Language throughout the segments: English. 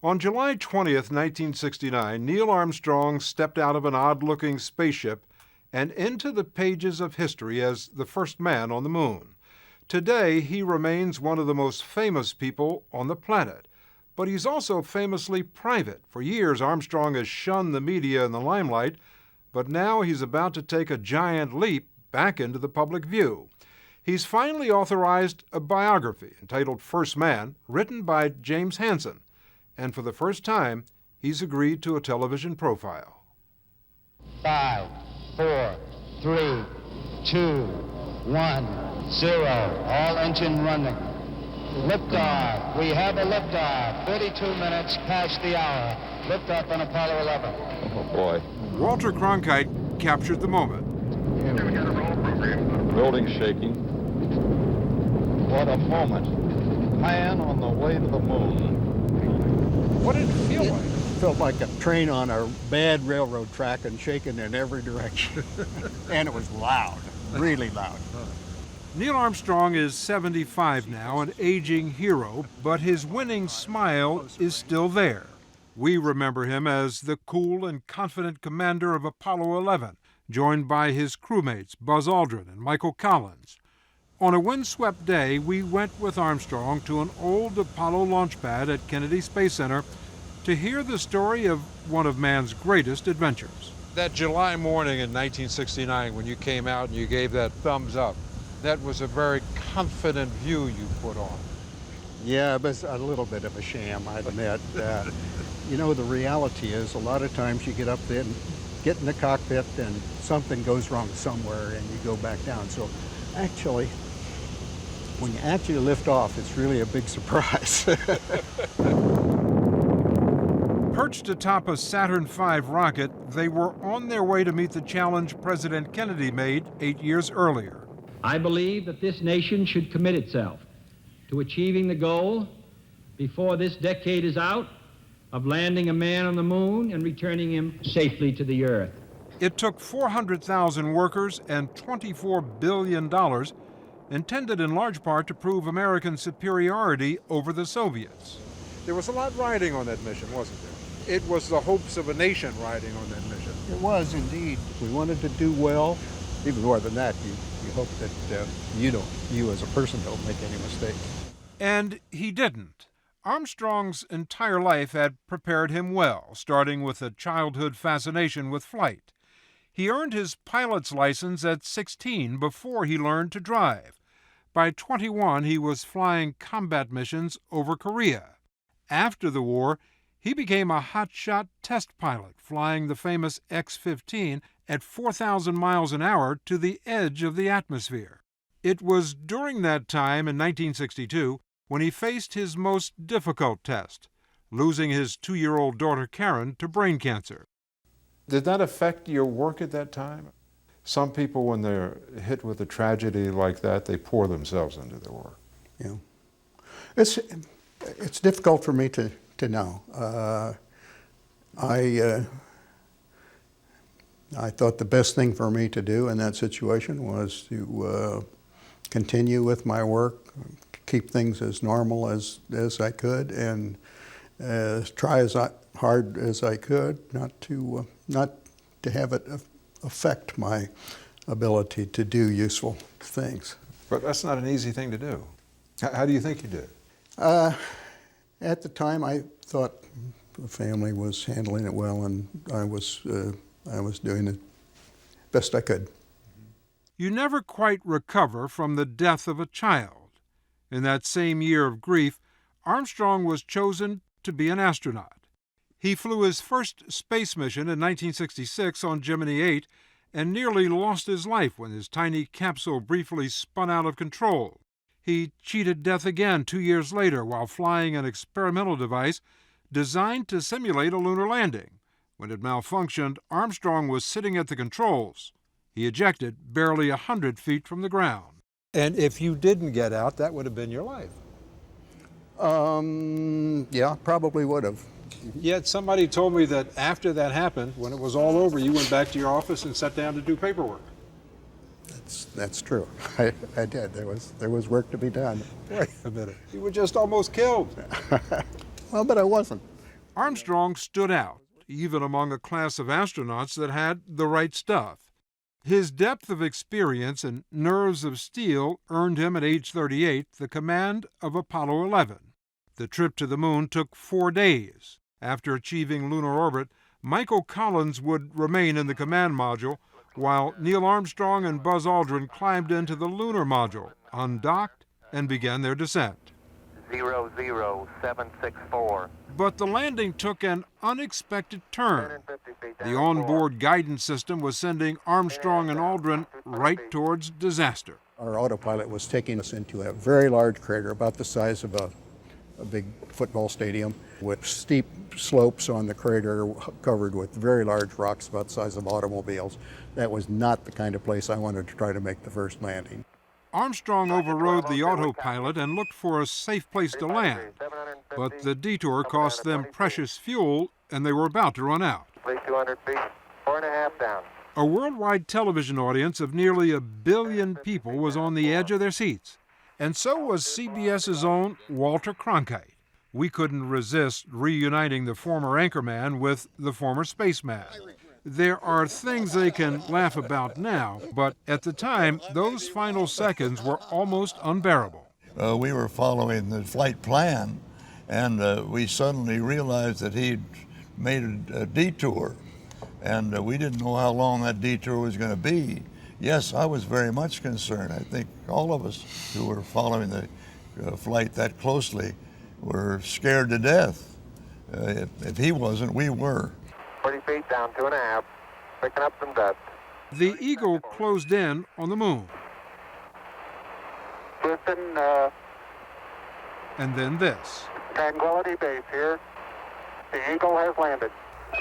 On July 20th, 1969, Neil Armstrong stepped out of an odd-looking spaceship and into the pages of history as the first man on the moon. Today, he remains one of the most famous people on the planet, but he's also famously private. For years, Armstrong has shunned the media and the limelight, but now he's about to take a giant leap back into the public view. He's finally authorized a biography entitled First Man, written by James Hansen, and for the first time, he's agreed to a television profile. 5, 4, 3, 2, 1, 0. All engine running. Liftoff. We have a liftoff. 32 minutes past the hour. Liftoff on Apollo 11. Oh, boy. Walter Cronkite captured the moment. Building shaking. What a moment. Man on the way to the moon. What did it feel like? Felt like a train on a bad railroad track and shaking in every direction. And it was loud, really loud. Neil Armstrong is 75 now, an aging hero, but his winning smile is still there. We remember him as the cool and confident commander of Apollo 11, joined by his crewmates Buzz Aldrin and Michael Collins. On a windswept day, we went with Armstrong to an old Apollo launch pad at Kennedy Space Center to hear the story of one of man's greatest adventures. That July morning in 1969 when you came out and you gave that thumbs up, that was a very confident view you put on. Yeah, it was a little bit of a sham, I admit. You know, the reality is a lot of times you get up there and get in the cockpit and something goes wrong somewhere and you go back down. So actually, when you actually lift off, it's really a big surprise. Perched atop a Saturn V rocket, they were on their way to meet the challenge President Kennedy made 8 years earlier. I believe that this nation should commit itself to achieving the goal before this decade is out of landing a man on the moon and returning him safely to the Earth. It took 400,000 workers and $24 billion, intended in large part to prove American superiority over the Soviets. There was a lot riding on that mission, wasn't there? It was the hopes of a nation riding on that mission. It was indeed. We wanted to do well. Even more than that, you hope that you as a person don't make any mistakes. And he didn't. Armstrong's entire life had prepared him well, starting with a childhood fascination with flight. He earned his pilot's license at 16 before he learned to drive. By 21, he was flying combat missions over Korea. After the war, he became a hotshot test pilot, flying the famous X-15 at 4,000 miles an hour to the edge of the atmosphere. It was during that time in 1962 when he faced his most difficult test, losing his 2-year-old daughter Karen to brain cancer. Did that affect your work at that time? Some people, when they're hit with a tragedy like that, they pour themselves into their work. Yeah. It's difficult for me to know. I thought the best thing for me to do in that situation was to continue with my work, keep things as normal as I could, and try as hard as I could not to have it affect my ability to do useful things. But that's not an easy thing to do. How do you think you did? At the time, I thought the family was handling it well, and I was doing the best I could. You never quite recover from the death of a child. In that same year of grief, Armstrong was chosen to be an astronaut. He flew his first space mission in 1966 on Gemini 8 and nearly lost his life when his tiny capsule briefly spun out of control. He cheated death again 2 years later while flying an experimental device designed to simulate a lunar landing. When it malfunctioned, Armstrong was sitting at the controls. He ejected barely 100 feet from the ground. And if you didn't get out, that would have been your life. Yeah, probably would have. Yet somebody told me that after that happened, when it was all over, you went back to your office and sat down to do paperwork. That's true. I did. There was work to be done. Wait a minute. You were just almost killed. Well, but I wasn't. Armstrong stood out, even among a class of astronauts that had the right stuff. His depth of experience and nerves of steel earned him at age 38 the command of Apollo 11. The trip to the moon took 4 days. After achieving lunar orbit, Michael Collins would remain in the command module, while Neil Armstrong and Buzz Aldrin climbed into the lunar module, undocked, and began their descent. 00764. But the landing took an unexpected turn. The onboard guidance system was sending Armstrong and Aldrin right towards disaster. Our autopilot was taking us into a very large crater, about the size of a big football stadium, with steep slopes on the crater covered with very large rocks about the size of automobiles. That was not the kind of place I wanted to try to make the first landing. Armstrong overrode the autopilot and looked for a safe place to land, but the detour cost them precious fuel and they were about to run out. 200 feet, 4.5 down. A worldwide television audience of nearly 1 billion people was on the edge of their seats, and so was CBS's own Walter Cronkite. We couldn't resist reuniting the former anchorman with the former spaceman. There are things they can laugh about now, but at the time, those final seconds were almost unbearable. We were following the flight plan, and we suddenly realized that he'd made a detour, and we didn't know how long that detour was going to be. Yes, I was very much concerned. I think all of us who were following the flight that closely were scared to death. If he wasn't, we were. 40 feet down, 2.5, picking up some dust. The Eagle closed in on the moon. Houston, And then this. Tranquility Base here. The Eagle has landed.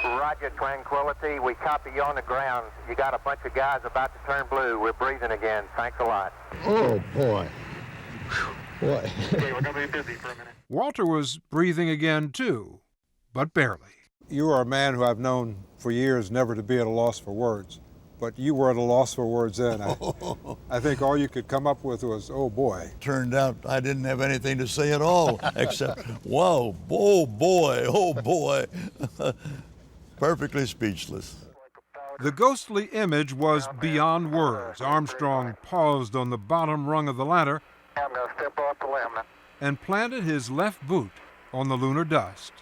Roger, Tranquility. We copy you on the ground. You got a bunch of guys about to turn blue. We're breathing again. Thanks a lot. Oh, boy. Boy. Okay, we're going to be busy for a minute. Walter was breathing again, too, but barely. You are a man who I've known for years never to be at a loss for words, but you were at a loss for words then. I think all you could come up with was, oh boy. Turned out I didn't have anything to say at all, except, wow, oh boy. Perfectly speechless. The ghostly image was beyond words. Armstrong paused on the bottom rung of the ladder I'm going to step off the limb. and planted his left boot on the lunar dust.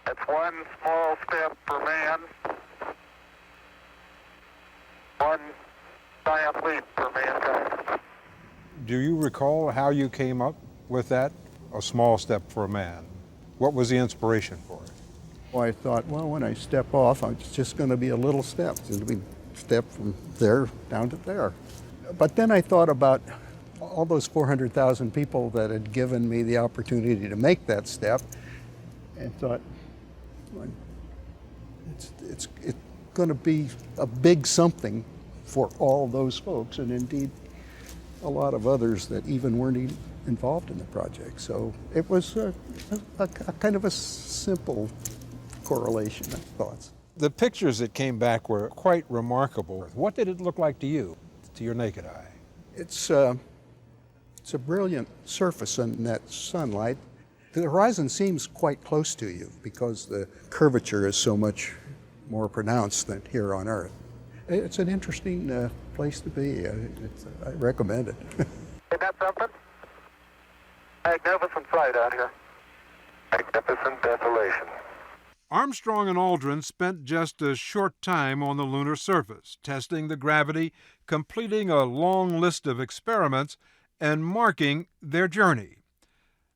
That's one small step for man, one giant leap for mankind. Do you recall how you came up with that? A small step for a man. What was the inspiration for it? Well, I thought, well, when I step off, it's just going to be a little step. It's going to be a step from there down to there. But then I thought about all those 400,000 people that had given me the opportunity to make that step, and thought, well, it's going to be a big something for all those folks, and indeed a lot of others that even weren't involved in the project. So it was a kind of a simple correlation of thoughts. The pictures that came back were quite remarkable. What did it look like to you, to your naked eye? It's a brilliant surface in that sunlight. The horizon seems quite close to you because the curvature is so much more pronounced than here on Earth. It's an interesting place to be. I recommend it. Isn't that something? Magnificent sight out here. Magnificent desolation. Armstrong and Aldrin spent just a short time on the lunar surface, testing the gravity, completing a long list of experiments, and marking their journey.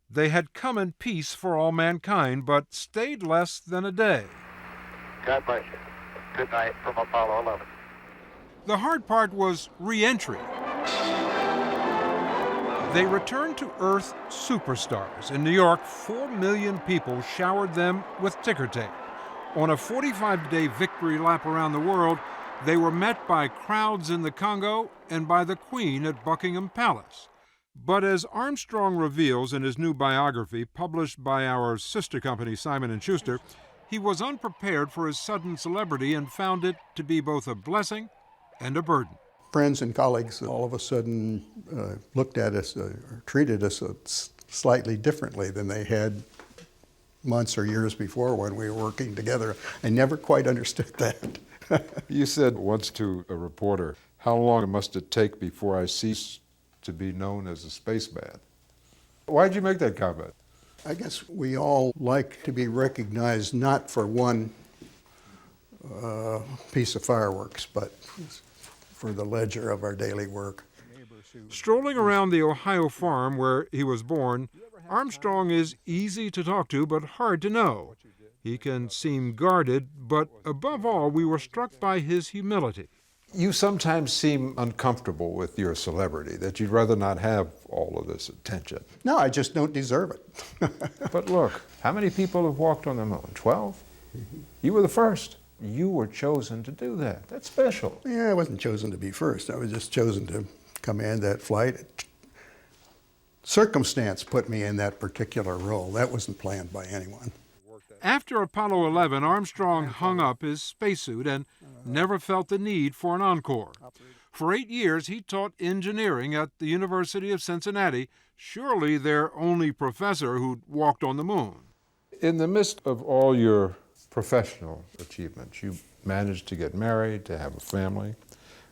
They had come in peace for all mankind, but stayed less than a day. God bless you. Good night from Apollo 11. The hard part was re-entry. They returned to Earth superstars. In New York, 4 million people showered them with ticker tape. On a 45-day victory lap around the world, they were met by crowds in the Congo and by the Queen at Buckingham Palace. But as Armstrong reveals in his new biography, published by our sister company Simon & Schuster, he was unprepared for his sudden celebrity and found it to be both a blessing and a burden. Friends and colleagues all of a sudden looked at us or treated us slightly differently than they had months or years before when we were working together. I never quite understood that. You said once to a reporter, how long must it take before I cease to be known as a spaceman? Why'd you make that comment? I guess we all like to be recognized not for one piece of fireworks, but for the ledger of our daily work. Strolling around the Ohio farm where he was born, Armstrong is easy to talk to but hard to know. He can seem guarded, but above all, we were struck by his humility. You sometimes seem uncomfortable with your celebrity, that you'd rather not have all of this attention. No, I just don't deserve it. But look, how many people have walked on the moon? 12? You were the first. You were chosen to do that. That's special. Yeah, I wasn't chosen to be first. I was just chosen to command that flight. Circumstance put me in that particular role. That wasn't planned by anyone. After Apollo 11, Armstrong hung up his spacesuit and never felt the need for an encore. For 8 years, he taught engineering at the University of Cincinnati, surely their only professor who'd walked on the moon. In the midst of all your professional achievements, you managed to get married, to have a family.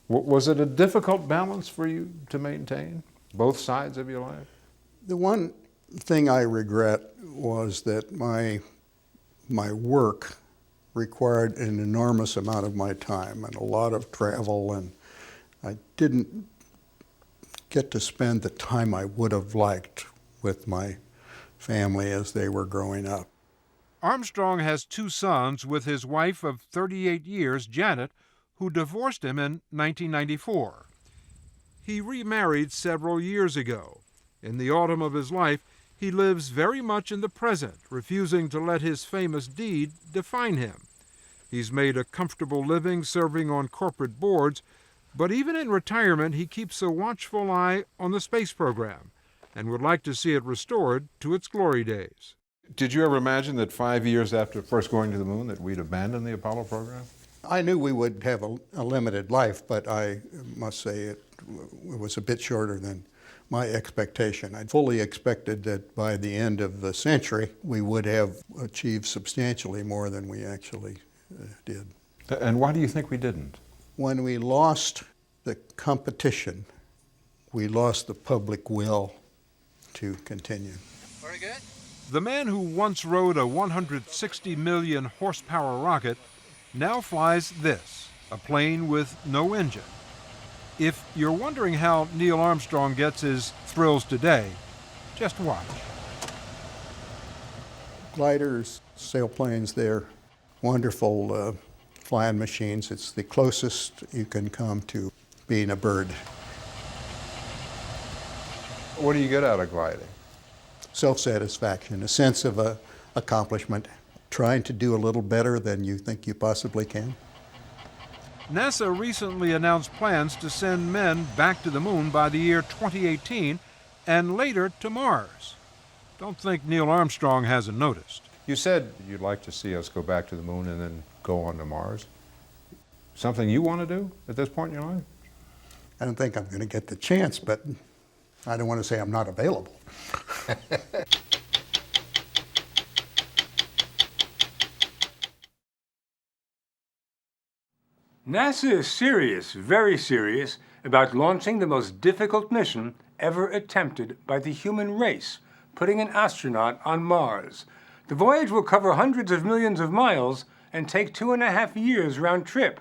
Was it a difficult balance for you to maintain, both sides of your life? The one thing I regret was that my work required an enormous amount of my time and a lot of travel, and I didn't get to spend the time I would have liked with my family as they were growing up. Armstrong has 2 sons with his wife of 38 years, Janet, who divorced him in 1994. He remarried several years ago. In the autumn of his life, he lives very much in the present, refusing to let his famous deed define him. He's made a comfortable living serving on corporate boards, but even in retirement, he keeps a watchful eye on the space program and would like to see it restored to its glory days. Did you ever imagine that 5 years after first going to the moon that we'd abandon the Apollo program? I knew we would have a limited life, but I must say it was a bit shorter than my expectation. I fully expected that by the end of the century, we would have achieved substantially more than we actually did. And why do you think we didn't? When we lost the competition, we lost the public will to continue. Very good. The man who once rode a 160 million horsepower rocket now flies this, a plane with no engine. If you're wondering how Neil Armstrong gets his thrills today, just watch. Gliders, sailplanes, they're wonderful flying machines. It's the closest you can come to being a bird. What do you get out of gliding? Self-satisfaction, a sense of accomplishment, trying to do a little better than you think you possibly can. NASA recently announced plans to send men back to the moon by the year 2018 and later to Mars. Don't think Neil Armstrong hasn't noticed. You said you'd like to see us go back to the moon and then go on to Mars. Something you want to do at this point in your life? I don't think I'm going to get the chance, but I don't want to say I'm not available. NASA is serious, very serious, about launching the most difficult mission ever attempted by the human race, putting an astronaut on Mars. The voyage will cover hundreds of millions of miles and take 2.5 years round trip.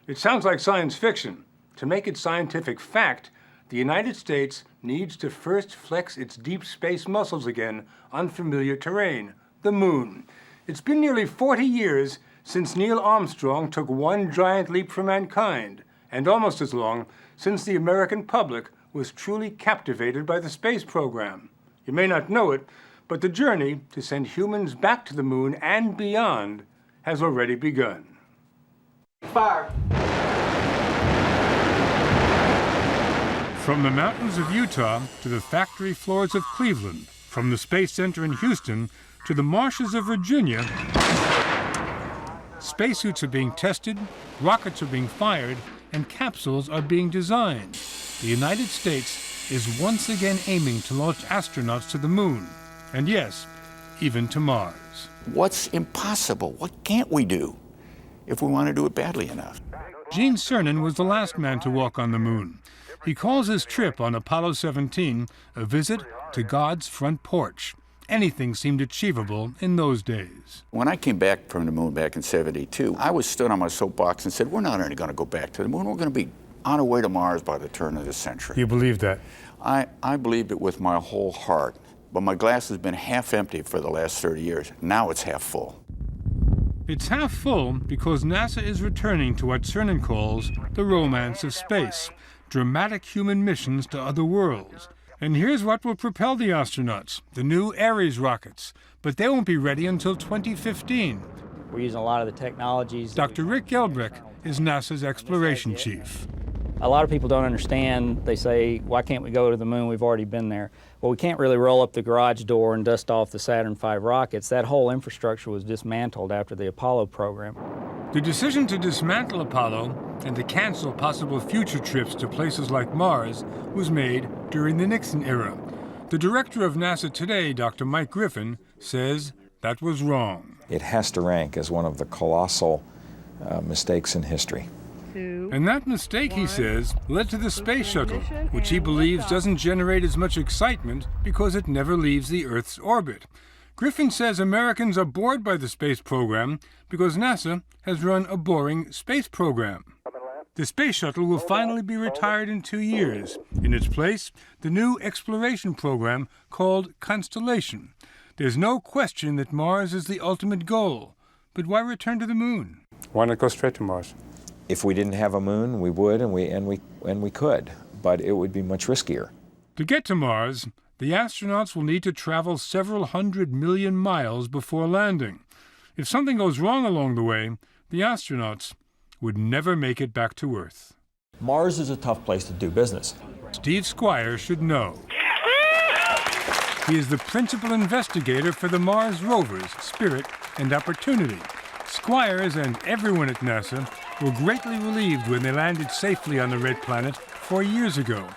It sounds like science fiction. To make it scientific fact, the United States needs to first flex its deep space muscles again on familiar terrain, the moon. It's been nearly 40 years since Neil Armstrong took one giant leap for mankind, and almost as long since the American public was truly captivated by the space program. You may not know it, but the journey to send humans back to the moon and beyond has already begun. Fire. From the mountains of Utah to the factory floors of Cleveland, from the Space Center in Houston to the marshes of Virginia, spacesuits are being tested, rockets are being fired, and capsules are being designed. The United States is once again aiming to launch astronauts to the moon. And yes, even to Mars. What's impossible? What can't we do if we want to do it badly enough? Gene Cernan was the last man to walk on the moon. He calls his trip on Apollo 17 a visit to God's front porch. Anything seemed achievable in those days. When I came back from the moon back in '72, I was stood on my soapbox and said, we're not only going to go back to the moon, we're going to be on our way to Mars by the turn of this century. You believed that? I believed it with my whole heart, but my glass has been half empty for the last 30 years. Now it's half full. It's half full because NASA is returning to what Cernan calls the romance of space, dramatic human missions to other worlds. And here's what will propel the astronauts, the new Ares rockets. But they won't be ready until 2015. We're using a lot of the technologies. Dr. Rick Gelbrick is NASA's exploration chief. A lot of people don't understand. They say, why can't we go to the moon? We've already been there. Well, we can't really roll up the garage door and dust off the Saturn V rockets. That whole infrastructure was dismantled after the Apollo program. The decision to dismantle Apollo and to cancel possible future trips to places like Mars was made during the Nixon era. The director of NASA today, Dr. Mike Griffin, says that was wrong. It has to rank as one of the colossal mistakes in history. And that mistake, he says, led to the space shuttle, which he believes doesn't generate as much excitement because it never leaves the Earth's orbit. Griffin says Americans are bored by the space program because NASA has run a boring space program. The space shuttle will finally be retired in 2 years. In its place, the new exploration program called Constellation. There's no question that Mars is the ultimate goal. But why return to the moon? Why not go straight to Mars? If we didn't have a moon, we would, and we could, but it would be much riskier. To get to Mars, the astronauts will need to travel several 100 million miles before landing. If something goes wrong along the way, the astronauts would never make it back to Earth. Mars is a tough place to do business. Steve Squire should know. He is the principal investigator for the Mars rovers, Spirit and Opportunity. Squires and everyone at NASA were greatly relieved when they landed safely on the Red Planet 4 years ago.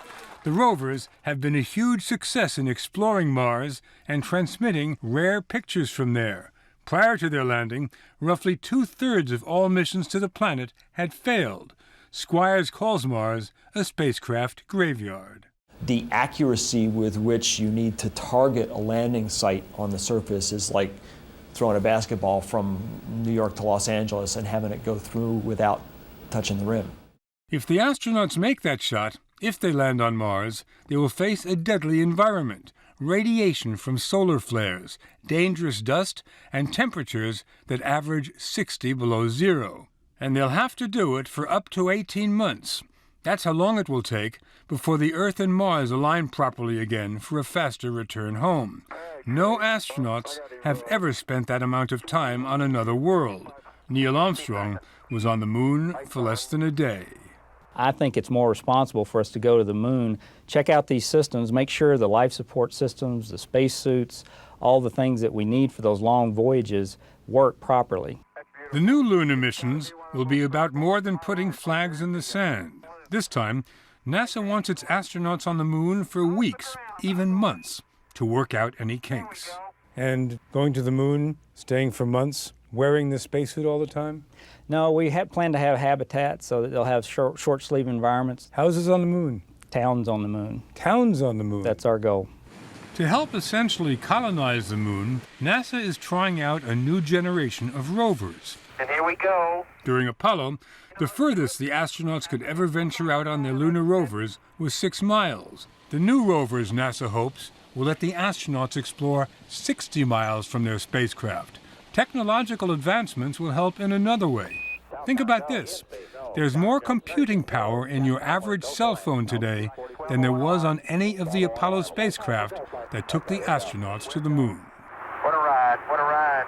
The rovers have been a huge success in exploring Mars and transmitting rare pictures from there. Prior to their landing, roughly 2/3 of all missions to the planet had failed. Squires calls Mars a spacecraft graveyard. The accuracy with which you need to target a landing site on the surface is like throwing a basketball from New York to Los Angeles and having it go through without touching the rim. If the astronauts make that shot, if they land on Mars, they will face a deadly environment, radiation from solar flares, dangerous dust, and temperatures that average 60 below zero. And they'll have to do it for up to 18 months. That's how long it will take before the Earth and Mars align properly again for a faster return home. No astronauts have ever spent that amount of time on another world. Neil Armstrong was on the moon for less than a day. I think it's more responsible for us to go to the moon, check out these systems, make sure the life support systems, the spacesuits, all the things that we need for those long voyages work properly. The new lunar missions will be about more than putting flags in the sand. This time, NASA wants its astronauts on the moon for weeks, even months, to work out any kinks. And going to the moon, staying for months, wearing the spacesuit all the time? No, we plan to have habitats so that they'll have short sleeve environments. Houses on the moon? Towns on the moon. Towns on the moon? That's our goal. To help essentially colonize the moon, NASA is trying out a new generation of rovers. And here we go. During Apollo, the furthest the astronauts could ever venture out on their lunar rovers was 6 miles. The new rovers, NASA hopes, will let the astronauts explore 60 miles from their spacecraft. Technological advancements will help in another way. Think about this. There's more computing power in your average cell phone today than there was on any of the Apollo spacecraft that took the astronauts to the moon. What a ride, what a ride.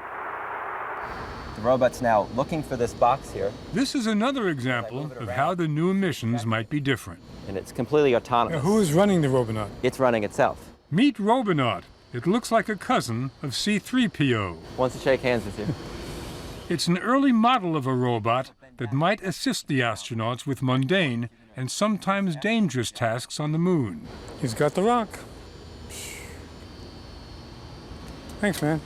The robot's now looking for this box here. This is another example of how the new missions might be different. And it's completely autonomous. Now, who is running the Robonaut? It's running itself. Meet Robonaut. It looks like a cousin of C-3PO. Wants to shake hands with you. It's an early model of a robot that might assist the astronauts with mundane and sometimes dangerous tasks on the moon. He's got the rock. Thanks, man.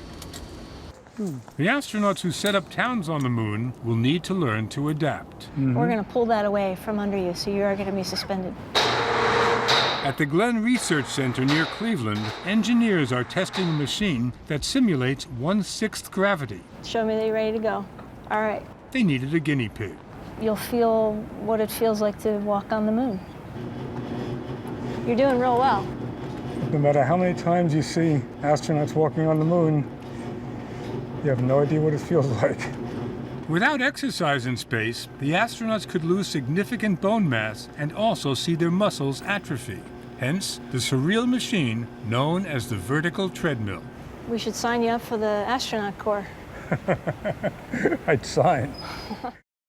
The astronauts who set up towns on the moon will need to learn to adapt. We're going to pull that away from under you, so you are going to be suspended. At the Glenn Research Center near Cleveland, engineers are testing a machine that simulates 1/6 gravity. Show me that you're ready to go. All right. They needed a guinea pig. You'll feel what it feels like to walk on the moon. You're doing real well. No matter how many times you see astronauts walking on the moon, you have no idea what it feels like. Without exercise in space, the astronauts could lose significant bone mass and also see their muscles atrophy. Hence, the surreal machine known as the vertical treadmill. We should sign you up for the astronaut corps. I'd sign.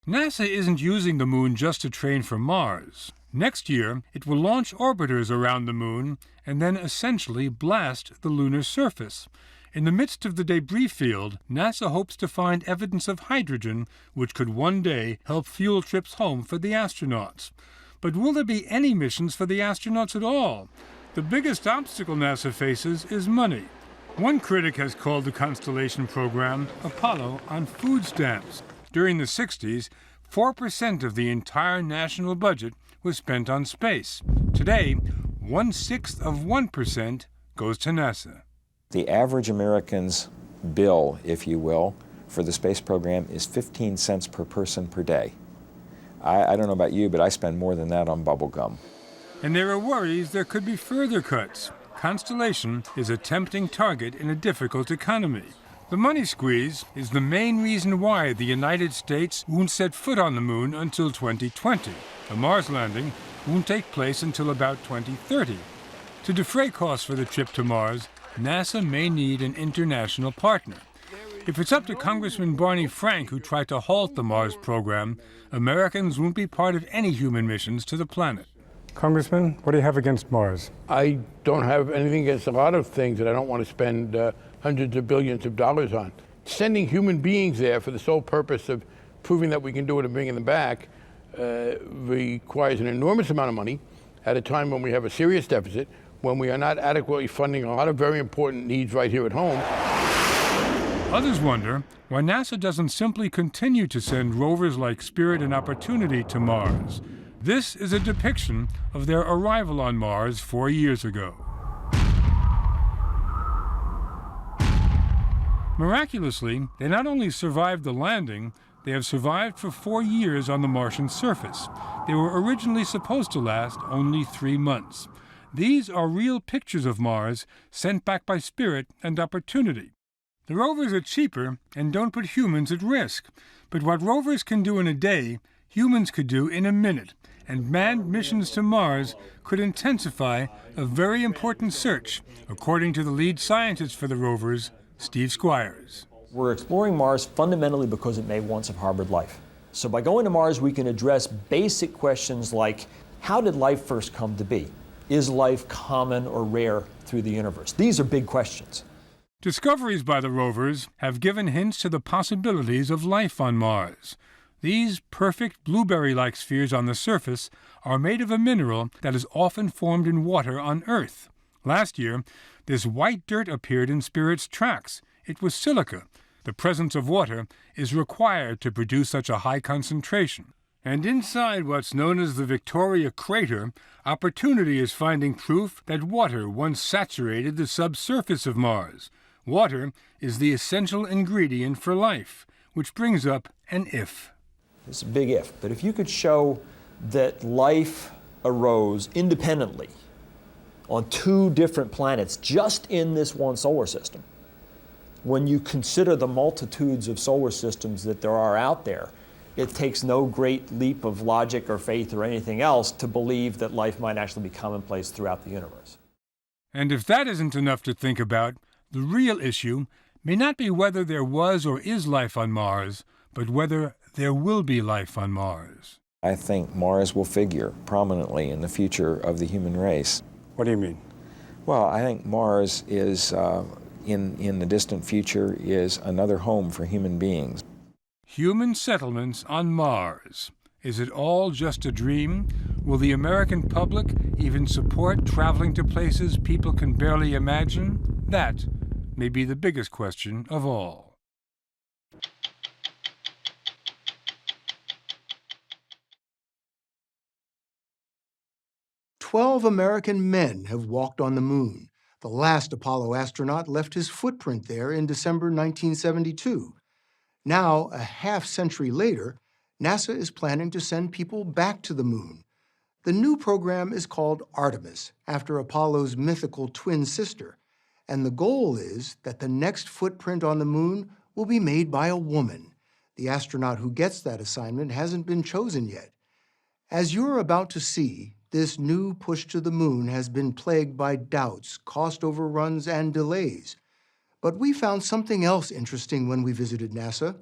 NASA isn't using the moon just to train for Mars. Next year, it will launch orbiters around the moon and then essentially blast the lunar surface. In the midst of the debris field, NASA hopes to find evidence of hydrogen, which could one day help fuel trips home for the astronauts. But will there be any missions for the astronauts at all? The biggest obstacle NASA faces is money. One critic has called the Constellation program Apollo on food stamps. During the 60s, 4% of the entire national budget was spent on space. Today, 1/6 of 1% goes to NASA. The average American's bill, if you will, for the space program is 15 cents per person per day. I don't know about you, but I spend more than that on bubble gum. And there are worries there could be further cuts. Constellation is a tempting target in a difficult economy. The money squeeze is the main reason why the United States won't set foot on the moon until 2020. A Mars landing won't take place until about 2030. To defray costs for the trip to Mars, NASA may need an international partner. If it's up to Congressman Barney Frank, who tried to halt the Mars program, Americans won't be part of any human missions to the planet. Congressman, what do you have against Mars? I don't have anything against a lot of things that I don't want to spend hundreds of billions of dollars on. Sending human beings there for the sole purpose of proving that we can do it and bringing them back requires an enormous amount of money at a time when we have a serious deficit, when we are not adequately funding a lot of very important needs right here at home. Others wonder why NASA doesn't simply continue to send rovers like Spirit and Opportunity to Mars. This is a depiction of their arrival on Mars 4 years ago. Miraculously, they not only survived the landing, they have survived for 4 years on the Martian surface. They were originally supposed to last only 3 months. These are real pictures of Mars sent back by Spirit and Opportunity. The rovers are cheaper and don't put humans at risk. But what rovers can do in a day, humans could do in a minute. And manned missions to Mars could intensify a very important search, according to the lead scientist for the rovers, Steve Squires. We're exploring Mars fundamentally because it may once have harbored life. So by going to Mars, we can address basic questions like, how did life first come to be? Is life common or rare through the universe? These are big questions. Discoveries by the rovers have given hints to the possibilities of life on Mars. These perfect blueberry-like spheres on the surface are made of a mineral that is often formed in water on Earth. Last year, this white dirt appeared in Spirit's tracks. It was silica. The presence of water is required to produce such a high concentration. And inside what's known as the Victoria crater, Opportunity is finding proof that water once saturated the subsurface of Mars. Water is the essential ingredient for life, which brings up an if. It's a big if, but if you could show that life arose independently on 2 different planets just in this one solar system, when you consider the multitudes of solar systems that there are out there, it takes no great leap of logic or faith or anything else to believe that life might actually be commonplace throughout the universe. And if that isn't enough to think about, the real issue may not be whether there was or is life on Mars, but whether there will be life on Mars. I think Mars will figure prominently in the future of the human race. What do you mean? Well, I think Mars is, in the distant future, is another home for human beings. Human settlements on Mars. Is it all just a dream? Will the American public even support traveling to places people can barely imagine? That may be the biggest question of all. 12 American men have walked on the moon. The last Apollo astronaut left his footprint there in December 1972. Now, a half-century later, NASA is planning to send people back to the moon. The new program is called Artemis, after Apollo's mythical twin sister. And the goal is that the next footprint on the moon will be made by a woman. The astronaut who gets that assignment hasn't been chosen yet. As you're about to see, this new push to the moon has been plagued by doubts, cost overruns, and delays. But we found something else interesting when we visited NASA.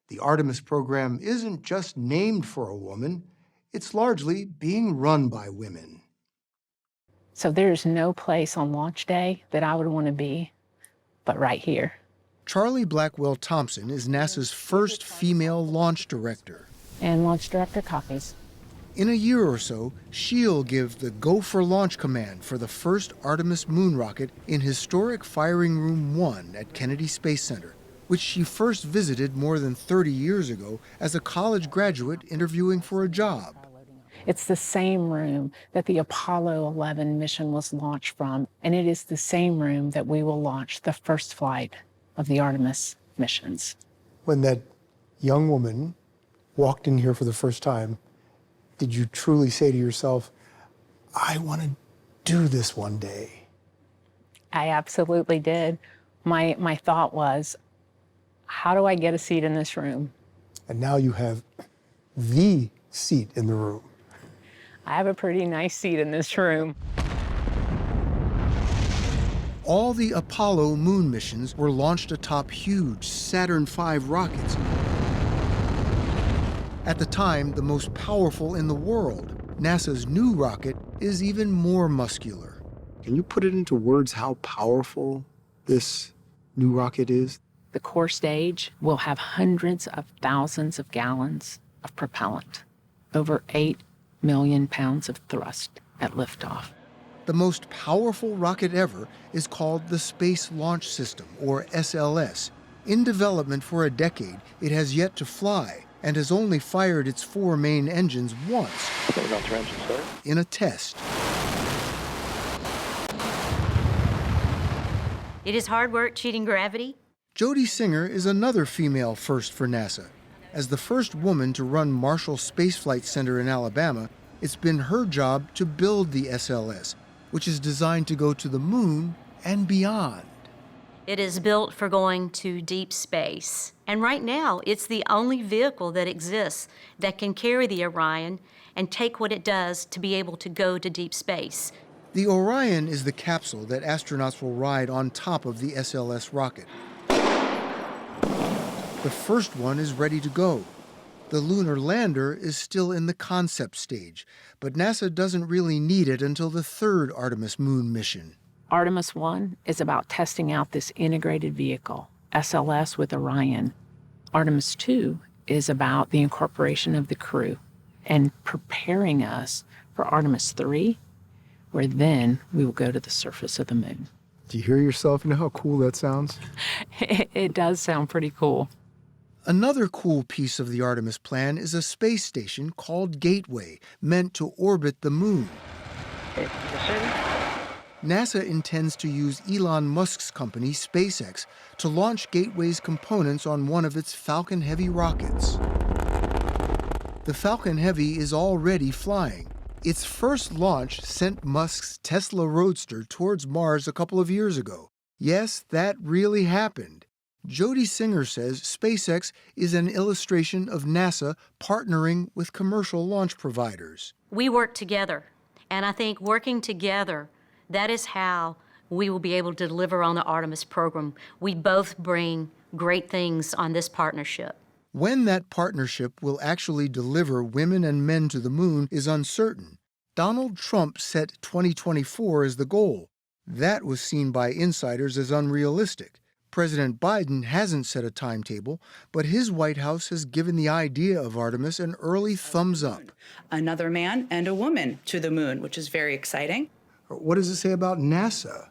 The Artemis program isn't just named for a woman, it's largely being run by women. So there's no place on launch day that I would want to be but right here. Charlie Blackwell Thompson is NASA's first female launch director. And launch director copies. In a year or so, she'll give the go for launch command for the first Artemis moon rocket in historic Firing Room 1 at Kennedy Space Center, which she first visited more than 30 years ago as a college graduate interviewing for a job. It's the same room that the Apollo 11 mission was launched from, and it is the same room that we will launch the first flight of the Artemis missions. When that young woman walked in here for the first time, did you truly say to yourself, I want to do this one day? I absolutely did. My thought was, how do I get a seat in this room? And now you have the seat in the room. I have a pretty nice seat in this room. All the Apollo moon missions were launched atop huge Saturn V rockets. At the time, the most powerful in the world, NASA's new rocket is even more muscular. Can you put it into words how powerful this new rocket is? The core stage will have hundreds of thousands of gallons of propellant, over 8 million pounds of thrust at liftoff. The most powerful rocket ever is called the Space Launch System, or SLS. In development for a decade, it has yet to fly and has only fired its 4 main engines once in a test. It is hard work cheating gravity. Jody Singer is another female first for NASA. As the first woman to run Marshall Space Flight Center in Alabama, it's been her job to build the SLS, which is designed to go to the moon and beyond. It is built for going to deep space. And right now, it's the only vehicle that exists that can carry the Orion and take what it does to be able to go to deep space. The Orion is the capsule that astronauts will ride on top of the SLS rocket. The first one is ready to go. The lunar lander is still in the concept stage, but NASA doesn't really need it until the third Artemis moon mission. Artemis 1 is about testing out this integrated vehicle, SLS with Orion. Artemis 2 is about the incorporation of the crew and preparing us for Artemis 3, where then we will go to the surface of the moon. Do you hear yourself? You know how cool that sounds? It does sound pretty cool. Another cool piece of the Artemis plan is a space station called Gateway, meant to orbit the moon. NASA intends to use Elon Musk's company, SpaceX, to launch Gateway's components on one of its Falcon Heavy rockets. The Falcon Heavy is already flying. Its first launch sent Musk's Tesla Roadster towards Mars a couple of years ago. Yes, that really happened. Jody Singer says SpaceX is an illustration of NASA partnering with commercial launch providers. We work together, and I think working together, that is how we will be able to deliver on the Artemis program. We both bring great things on this partnership. When that partnership will actually deliver women and men to the moon is uncertain. Donald Trump set 2024 as the goal. That was seen by insiders as unrealistic. President Biden hasn't set a timetable, but his White House has given the idea of Artemis an early thumbs up. Another man and a woman to the moon, which is very exciting. What does it say about NASA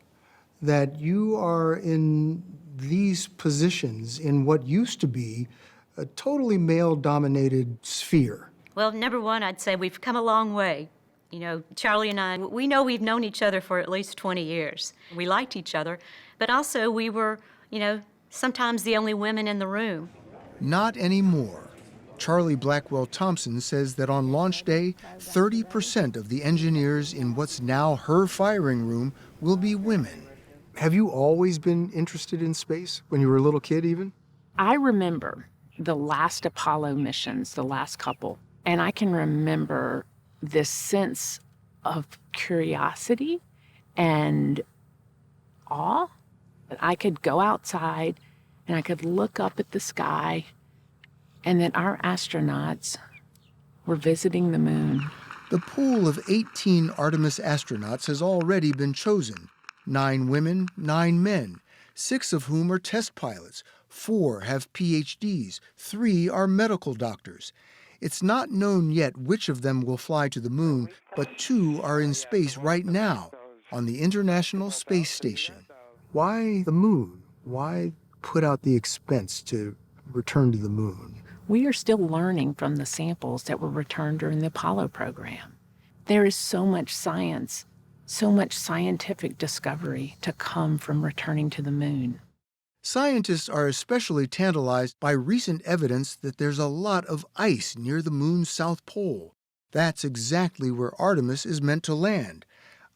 that you are in these positions in what used to be a totally male-dominated sphere? Well, number one, I'd say we've come a long way. You know, Charlie and I, we know we've known each other for at least 20 years. We liked each other, but also we were, you know, sometimes the only women in the room. Not anymore. Charlie Blackwell Thompson says that on launch day, 30% of the engineers in what's now her firing room will be women. Have you always been interested in space, when you were a little kid even? I remember the last Apollo missions, the last couple, and I can remember this sense of curiosity and awe. I could go outside and I could look up at the sky, and that our astronauts were visiting the moon. The pool of 18 Artemis astronauts has already been chosen. 9 women, 9 men, 6 of whom are test pilots. 4 have PhDs, 3 are medical doctors. It's not known yet which of them will fly to the moon, but 2 are in space right now, on the International Space Station. Why the moon? Why put out the expense to return to the moon? We are still learning from the samples that were returned during the Apollo program. There is so much science, so much scientific discovery to come from returning to the moon. Scientists are especially tantalized by recent evidence that there's a lot of ice near the moon's south pole. That's exactly where Artemis is meant to land.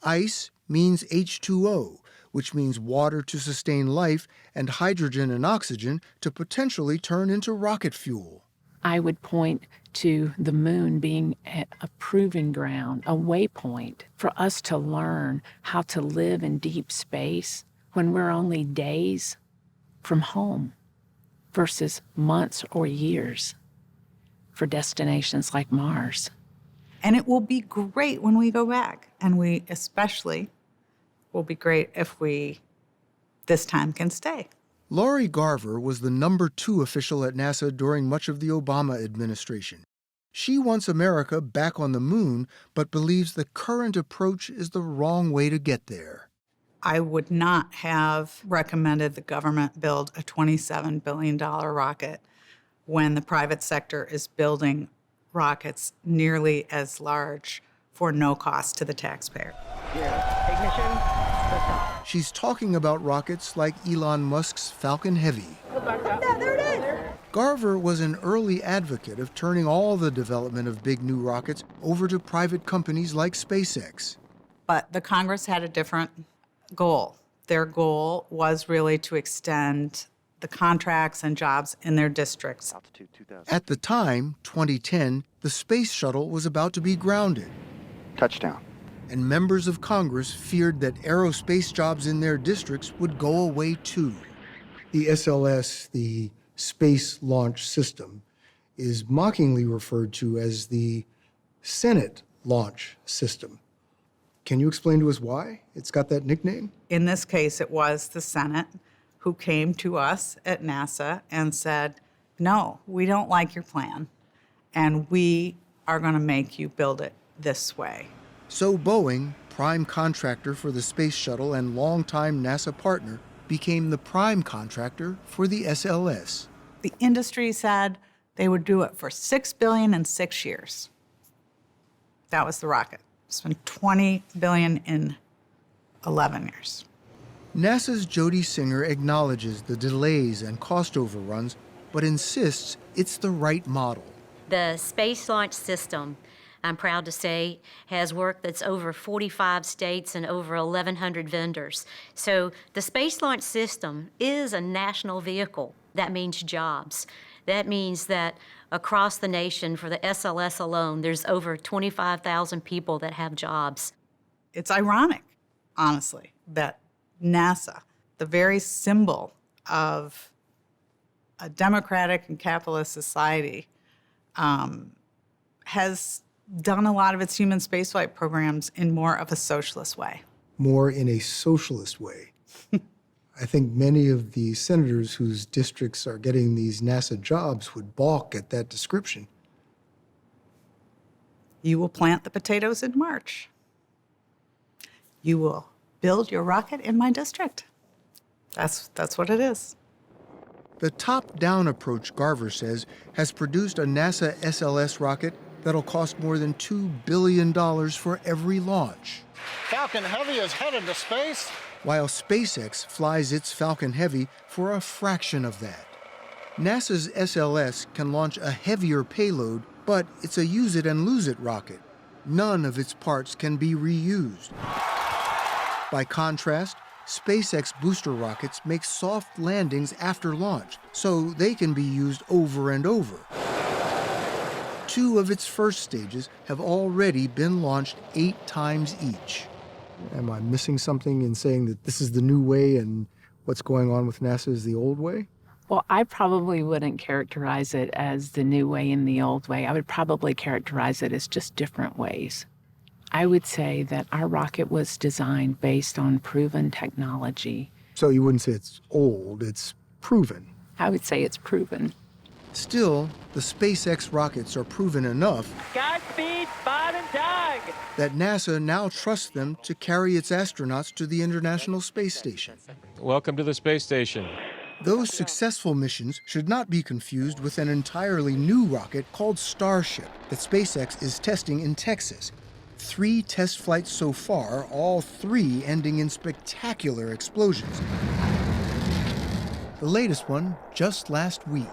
Ice means H2O, which means water to sustain life, and hydrogen and oxygen to potentially turn into rocket fuel. I would point to the moon being a proving ground, a waypoint for us to learn how to live in deep space when we're only days from home versus months or years for destinations like Mars. And it will be great when we go back, and we especially will be great if we this time can stay. Laurie Garver was the number 2 official at NASA during much of the Obama administration. She wants America back on the moon, but believes the current approach is the wrong way to get there. I would not have recommended the government build a $27 billion rocket when the private sector is building rockets nearly as large for no cost to the taxpayer. Ignition. She's talking about rockets like Elon Musk's Falcon Heavy. There it is. Garver was an early advocate of turning all the development of big new rockets over to private companies like SpaceX. But the Congress had a different goal. Their goal was really to extend the contracts and jobs in their districts. At the time, 2010, the space shuttle was about to be grounded. Touchdown. And members of Congress feared that aerospace jobs in their districts would go away too. The SLS, the Space Launch System, is mockingly referred to as the Senate Launch System. Can you explain to us why it's got that nickname? In this case, it was the Senate who came to us at NASA and said, no, we don't like your plan, and we are going to make you build it this way. So Boeing, prime contractor for the space shuttle and longtime NASA partner, became the prime contractor for the SLS. The industry said they would do it for $6 billion in 6 years. That was the rocket. Spent $20 billion in 11 years. NASA's Jody Singer acknowledges the delays and cost overruns, but insists it's the right model. The Space Launch System, I'm proud to say, has work that's over 45 states and over 1,100 vendors. So the Space Launch System is a national vehicle. That means jobs. That means that across the nation, for the SLS alone, there's over 25,000 people that have jobs. It's ironic, honestly, that NASA, the very symbol of a democratic and capitalist society, has done a lot of its human spaceflight programs in more of a socialist way. More in a socialist way. I think many of the senators whose districts are getting these NASA jobs would balk at that description. You will plant the potatoes in March. You will build your rocket in my district. That's what it is. The top-down approach, Garver says, has produced a NASA SLS rocket that'll cost more than $2 billion for every launch. Falcon Heavy is headed to space. While SpaceX flies its Falcon Heavy for a fraction of that. NASA's SLS can launch a heavier payload, but it's a use-it-and-lose-it rocket. None of its parts can be reused. By contrast, SpaceX booster rockets make soft landings after launch, so they can be used over and over. 2 of its first stages have already been launched 8 times each. Am I missing something in saying that this is the new way and what's going on with NASA is the old way? Well, I probably wouldn't characterize it as the new way and the old way. I would probably characterize it as just different ways. I would say that our rocket was designed based on proven technology. So you wouldn't say it's old, it's proven. I would say it's proven. Still, the SpaceX rockets are proven enough Godspeed, Spot and Doug! that NASA now trusts them to carry its astronauts to the International Space Station. Welcome to the space station. Those successful missions should not be confused with an entirely new rocket called Starship that SpaceX is testing in Texas. 3 test flights so far, all 3 ending in spectacular explosions. The latest one just last week.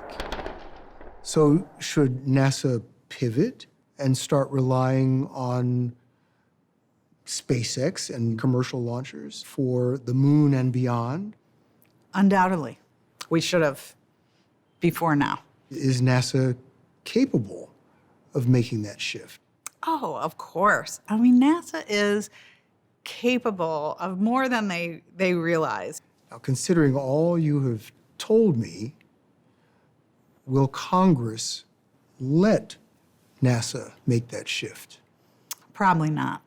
So should NASA pivot and start relying on SpaceX and commercial launchers for the moon and beyond? Undoubtedly. We should have before now. Is NASA capable of making that shift? Oh, of course. I mean, NASA is capable of more than they realize. Now, considering all you have told me, will Congress let NASA make that shift? Probably not.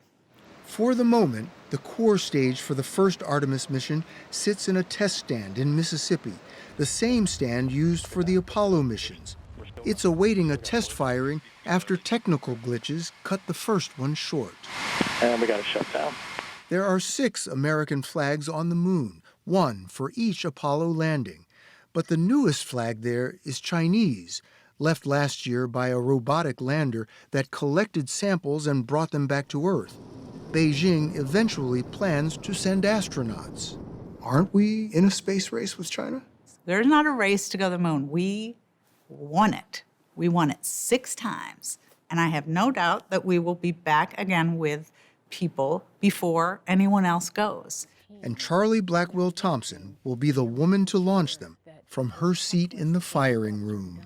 For the moment, the core stage for the first Artemis mission sits in a test stand in Mississippi, the same stand used for the Apollo missions. It's awaiting a test firing after technical glitches cut the first one short. And we got to shut down. There are 6 American flags on the moon, 1 for each Apollo landing. But the newest flag there is Chinese, left last year by a robotic lander that collected samples and brought them back to Earth. Beijing eventually plans to send astronauts. Aren't we in a space race with China? There's not a race to go to the moon. We won it. We won it 6 times. And I have no doubt that we will be back again with people before anyone else goes. And Charlie Blackwell Thompson will be the woman to launch them from her seat in the firing room.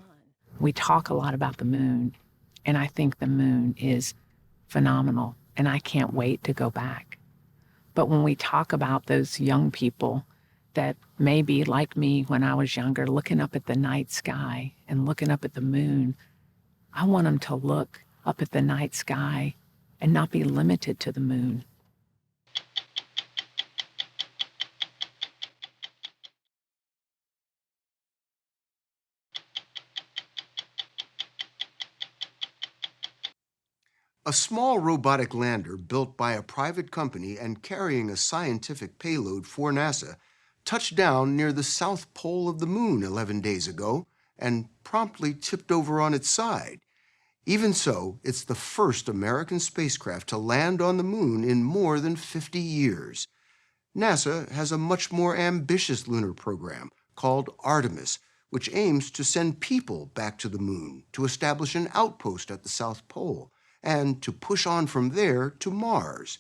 We talk a lot about the moon, and I think the moon is phenomenal, and I can't wait to go back. But when we talk about those young people that may be like me when I was younger, looking up at the night sky and looking up at the moon, I want them to look up at the night sky and not be limited to the moon. A small robotic lander built by a private company and carrying a scientific payload for NASA touched down near the south pole of the moon 11 days ago and promptly tipped over on its side. Even so, it's the first American spacecraft to land on the moon in more than 50 years. NASA has a much more ambitious lunar program called Artemis, which aims to send people back to the moon to establish an outpost at the South Pole and to push on from there to Mars.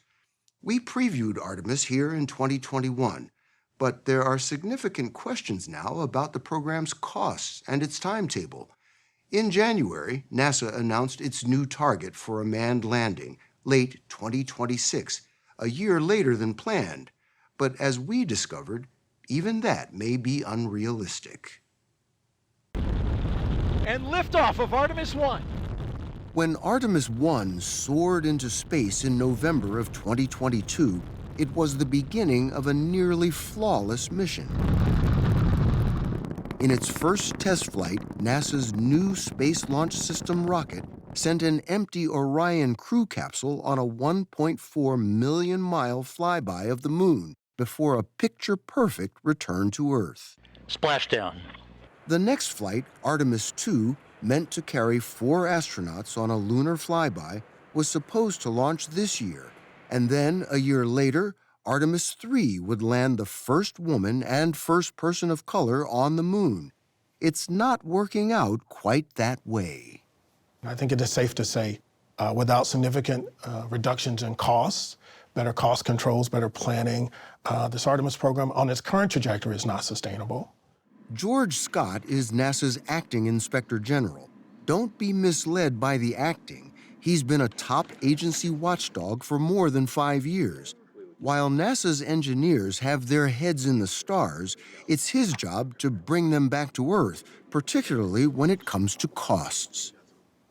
We previewed Artemis here in 2021, but there are significant questions now about the program's costs and its timetable. In January, NASA announced its new target for a manned landing, late 2026, a year later than planned. But as we discovered, even that may be unrealistic. And liftoff of Artemis 1. When Artemis 1 soared into space in November of 2022, it was the beginning of a nearly flawless mission. In its first test flight, NASA's new Space Launch System rocket sent an empty Orion crew capsule on a 1.4 million-mile flyby of the moon before a picture-perfect return to Earth. Splashdown. The next flight, Artemis 2, meant to carry 4 astronauts on a lunar flyby, was supposed to launch this year. And then, a year later, Artemis 3 would land the first woman and first person of color on the moon. It's not working out quite that way. I think it is safe to say, without significant reductions in costs, better cost controls, better planning, this Artemis program on its current trajectory is not sustainable. George Scott is NASA's acting inspector general. Don't be misled by the acting. He's been a top agency watchdog for more than 5 years. While NASA's engineers have their heads in the stars, it's his job to bring them back to Earth, particularly when it comes to costs.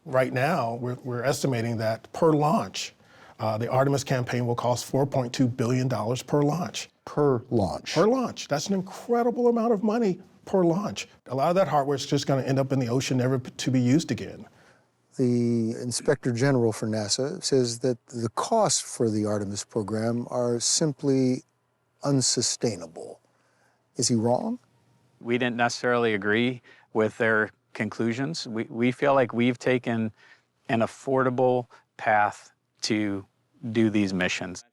Right now, we're estimating that per launch, the Artemis campaign will cost $4.2 billion per launch. Per launch? Per launch. That's an incredible amount of money per launch. A lot of that hardware is just going to end up in the ocean, never to be used again. The Inspector General for NASA says that the costs for the Artemis program are simply unsustainable. Is he wrong? We didn't necessarily agree with their conclusions. We feel like we've taken an affordable path to do these missions.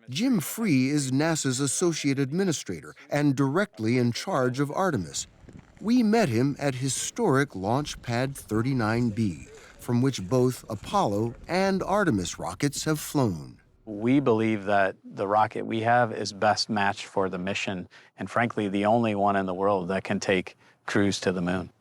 Jim Free is NASA's associate administrator and directly in charge of Artemis. We met him at historic Launch Pad 39B, from which both Apollo and Artemis rockets have flown. We believe that the rocket we have is best matched for the mission, and frankly, the only one in the world that can take crews to the moon.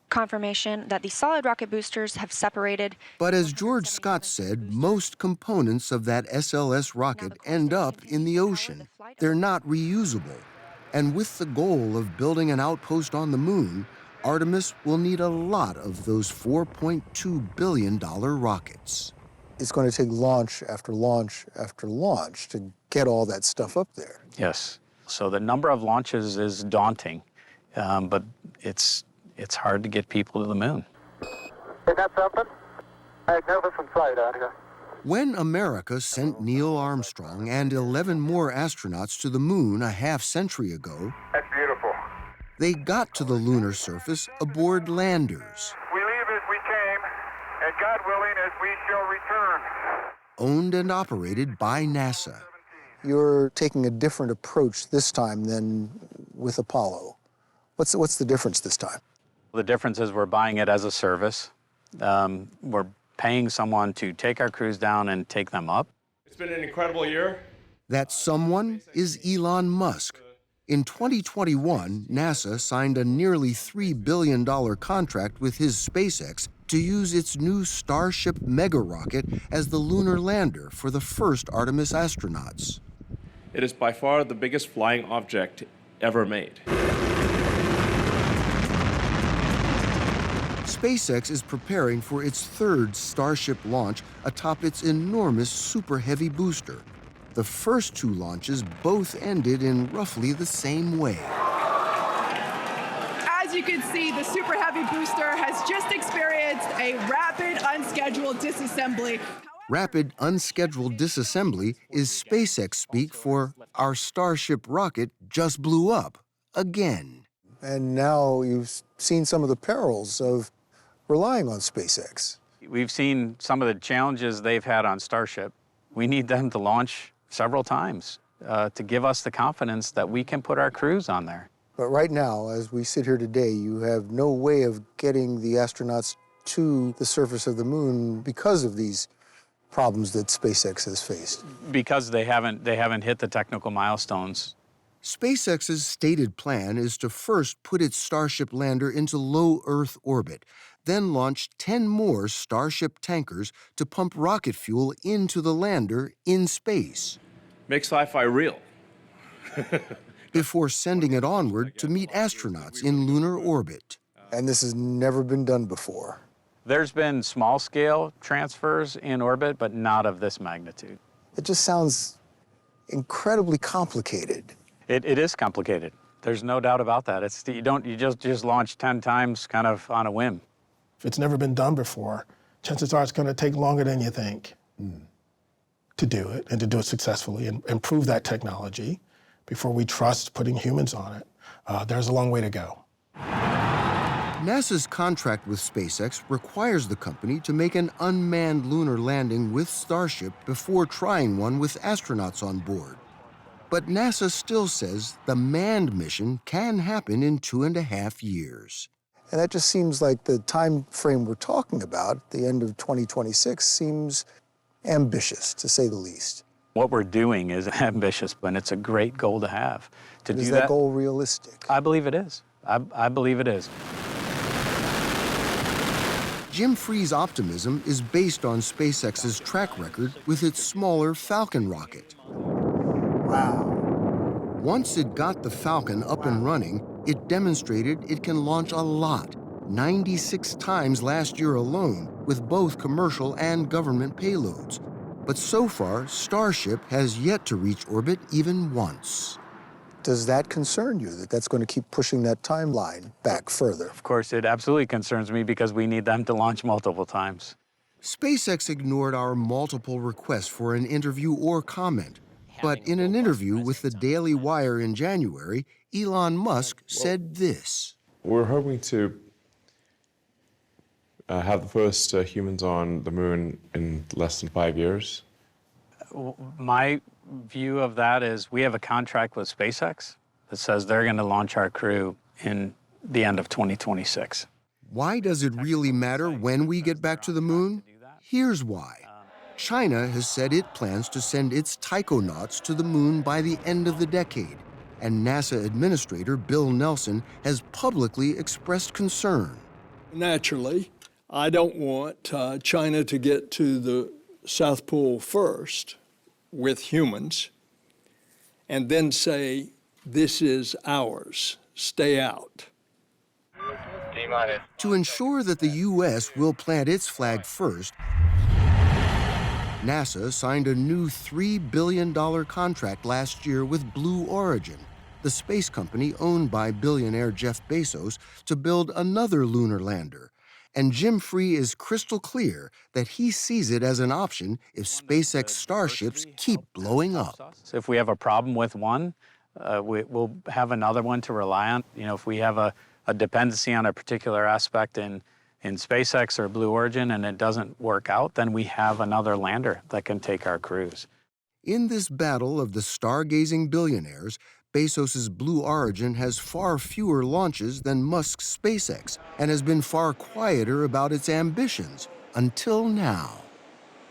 Confirmation that the solid rocket boosters have separated. But as George Scott said, most components of that SLS rocket end up in the ocean. They're not reusable. And with the goal of building an outpost on the moon, Artemis will need a lot of those $4.2 billion rockets. It's going to take launch after launch after launch to get all that stuff up there. Yes. So the number of launches is daunting, but it's hard to get people to the moon. Hey, got something? Magnificent sight out here. When America sent Neil Armstrong and 11 more astronauts to the moon a half-century ago, that's beautiful. They got to the lunar surface aboard landers. We leave as we came, and God willing, as we shall return. Owned and operated by NASA. You're taking a different approach this time than with Apollo. What's the difference this time? The difference is we're buying it as a service. We're paying someone to take our crews down and take them up. It's been an incredible year. That someone is Elon Musk. In 2021, NASA signed a nearly $3 billion contract with his SpaceX to use its new Starship mega rocket as the lunar lander for the first Artemis astronauts. It is by far the biggest flying object ever made. SpaceX is preparing for its third Starship launch atop its enormous Super Heavy booster. The first 2 launches both ended in roughly the same way. As you can see, the Super Heavy booster has just experienced a rapid unscheduled disassembly. Rapid unscheduled disassembly is SpaceX speak for our Starship rocket just blew up again. And now you've seen some of the perils of relying on SpaceX. We've seen some of the challenges they've had on Starship. We need them to launch several times to give us the confidence that we can put our crews on there. But right now, as we sit here today, you have no way of getting the astronauts to the surface of the moon because of these problems that SpaceX has faced. Because they haven't hit the technical milestones. SpaceX's stated plan is to first put its Starship lander into low Earth orbit, then launch 10 more Starship tankers to pump rocket fuel into the lander in space. Make sci-fi real. Before sending it onward to meet astronauts in lunar orbit. And this has never been done before. There's been small-scale transfers in orbit, but not of this magnitude. It just sounds incredibly complicated. It is complicated. There's no doubt about that. You just launch 10 times kind of on a whim. If it's never been done before, chances are it's going to take longer than you think to do it, and to do it successfully and prove that technology before we trust putting humans on it. There's a long way to go. NASA's contract with SpaceX requires the company to make an unmanned lunar landing with Starship before trying one with astronauts on board. But NASA still says the manned mission can happen in 2.5 years. And that just seems like the time frame we're talking about, the end of 2026, seems ambitious, to say the least. What we're doing is ambitious, but it's a great goal to have. Is that goal realistic? I believe it is. I believe it is. Jim Free's optimism is based on SpaceX's track record with its smaller Falcon rocket. Wow. Once it got the Falcon up and running, it demonstrated it can launch a lot, 96 times last year alone, with both commercial and government payloads. But so far, Starship has yet to reach orbit even once. Does that concern you, that that's going to keep pushing that timeline back further? Of course, it absolutely concerns me because we need them to launch multiple times. SpaceX ignored our multiple requests for an interview or comment. But in an interview with the Daily Wire in January, Elon Musk said this. We're hoping to have the first humans on the moon in less than 5 years. My view of that is we have a contract with SpaceX that says they're going to launch our crew in the end of 2026. Why does it really matter when we get back to the moon? Here's why. China has said it plans to send its taikonauts to the moon by the end of the decade, and NASA Administrator Bill Nielsen has publicly expressed concern. Naturally, I don't want China to get to the South Pole first with humans and then say, this is ours, stay out. To ensure that the U.S. will plant its flag first, NASA signed a new $3 billion contract last year with Blue Origin, the space company owned by billionaire Jeff Bezos, to build another lunar lander. And Jim Free is crystal clear that he sees it as an option if SpaceX Starships keep blowing up. So if we have a problem with one, we'll have another one to rely on. You know, if we have a dependency on a particular aspect in SpaceX or Blue Origin and it doesn't work out, then we have another lander that can take our crews. In this battle of the stargazing billionaires, Bezos's Blue Origin has far fewer launches than Musk's SpaceX and has been far quieter about its ambitions until now.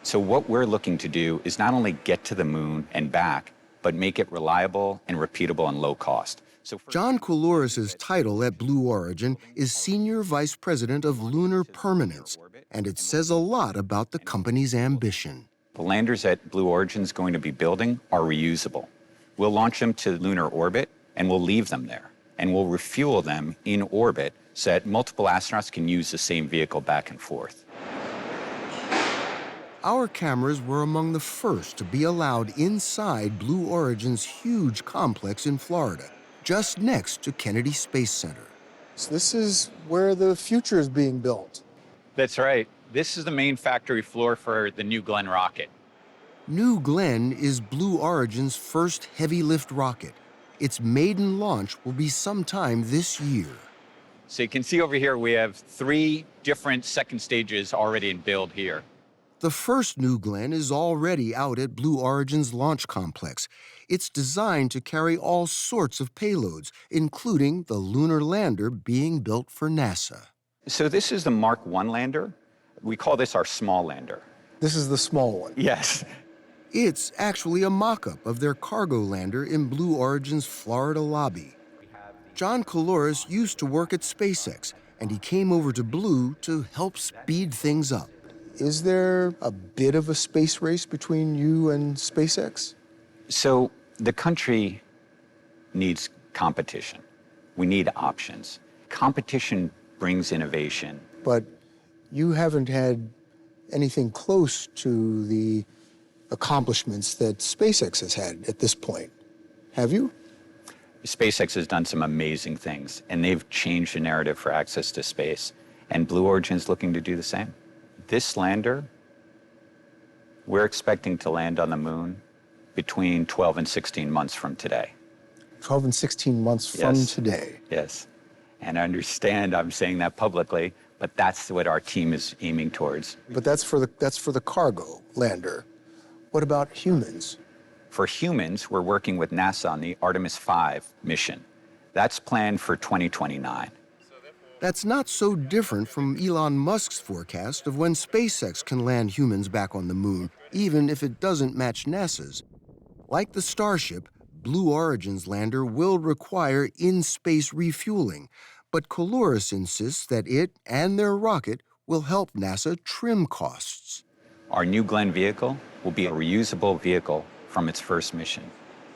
So what we're looking to do is not only get to the moon and back, but make it reliable and repeatable and low cost. John Coulouris's title at Blue Origin is Senior Vice President of Lunar Permanence, and it says a lot about the company's ambition. The landers that Blue Origin's going to be building are reusable. We'll launch them to lunar orbit, and we'll leave them there. And we'll refuel them in orbit so that multiple astronauts can use the same vehicle back and forth. Our cameras were among the first to be allowed inside Blue Origin's huge complex in Florida, just next to Kennedy Space Center. So this is where the future is being built. That's right. This is the main factory floor for the New Glenn rocket. New Glenn is Blue Origin's first heavy-lift rocket. Its maiden launch will be sometime this year. So you can see over here we have 3 different second stages already in build here. The first New Glenn is already out at Blue Origin's launch complex. It's designed to carry all sorts of payloads, including the lunar lander being built for NASA. So this is the Mark I lander. We call this our small lander. This is the small one? Yes. It's actually a mock-up of their cargo lander in Blue Origin's Florida lobby. John Coulouris used to work at SpaceX, and he came over to Blue to help speed things up. Is there a bit of a space race between you and SpaceX? So the country needs competition. We need options. Competition brings innovation. But you haven't had anything close to the accomplishments that SpaceX has had at this point, have you? SpaceX has done some amazing things, and they've changed the narrative for access to space, and Blue Origin's looking to do the same. This lander, we're expecting to land on the moon between 12 and 16 months from today. 12 and 16 months from today? Yes. And I understand I'm saying that publicly, but that's what our team is aiming towards. But that's for the cargo lander. What about humans? For humans, we're working with NASA on the Artemis 5 mission. That's planned for 2029. That's not so different from Elon Musk's forecast of when SpaceX can land humans back on the moon, even if it doesn't match NASA's. Like the Starship, Blue Origin's lander will require in-space refueling, but Coloris insists that it and their rocket will help NASA trim costs. Our New Glenn vehicle will be a reusable vehicle from its first mission.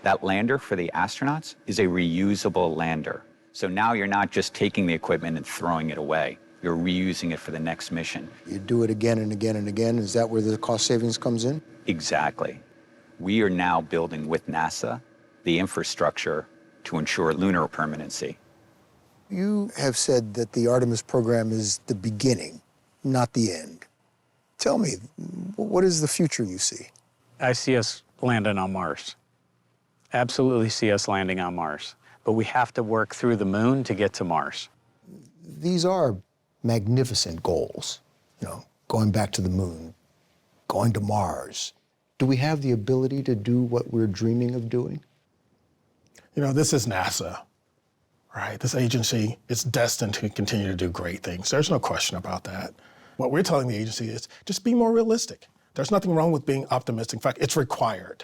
That lander for the astronauts is a reusable lander. So now you're not just taking the equipment and throwing it away. You're reusing it for the next mission. You do it again and again and again. Is that where the cost savings comes in? Exactly. We are now building with NASA the infrastructure to ensure lunar permanency. You have said that the Artemis program is the beginning, not the end. Tell me, what is the future you see? I see us landing on Mars. Absolutely see us landing on Mars. But we have to work through the moon to get to Mars. These are magnificent goals, going back to the moon, going to Mars. Do we have the ability to do what we're dreaming of doing? This is NASA, right? This agency is destined to continue to do great things. There's no question about that. What we're telling the agency is just be more realistic. There's nothing wrong with being optimistic. In fact, it's required,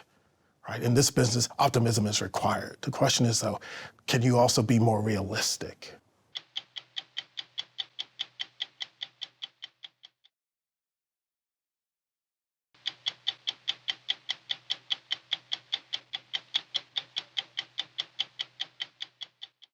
right? In this business, optimism is required. The question is, though, can you also be more realistic?